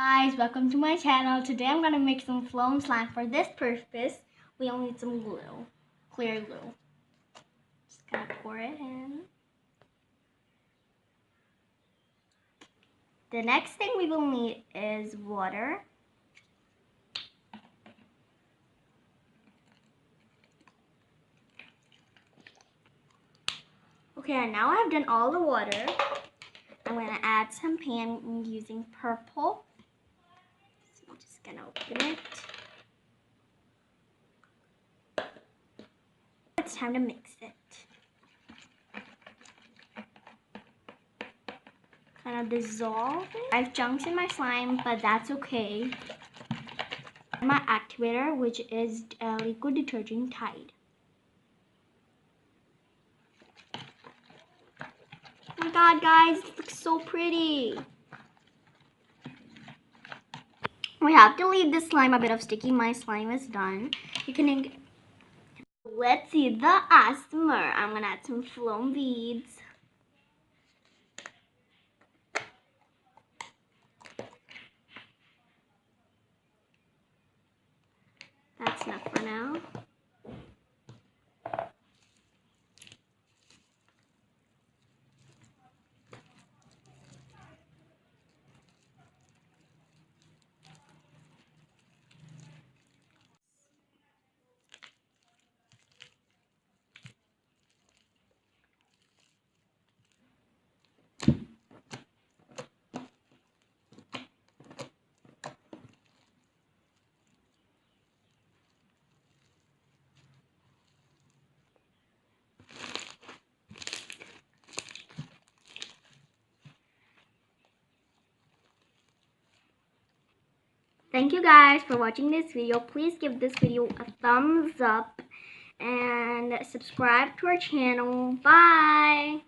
Guys, welcome to my channel. Today I'm going to make some floam slime. For this purpose, we will need some glue, clear glue. Just going to pour it in. The next thing we will need is water. Okay, now I have done all the water. I'm going to add some paint using purple. So I'm just going to open it. It's time to mix it. Kind of dissolve it. I have chunks in my slime, but that's okay. My activator, which is liquid detergent Tide. Oh my god, guys, it looks so pretty. We have to leave the slime a bit of sticky. My slime is done. You can. Let's see the asthma. I'm gonna add some floam beads. That's enough for now. Thank you guys for watching this video. Please give this video a thumbs up and subscribe to our channel. Bye!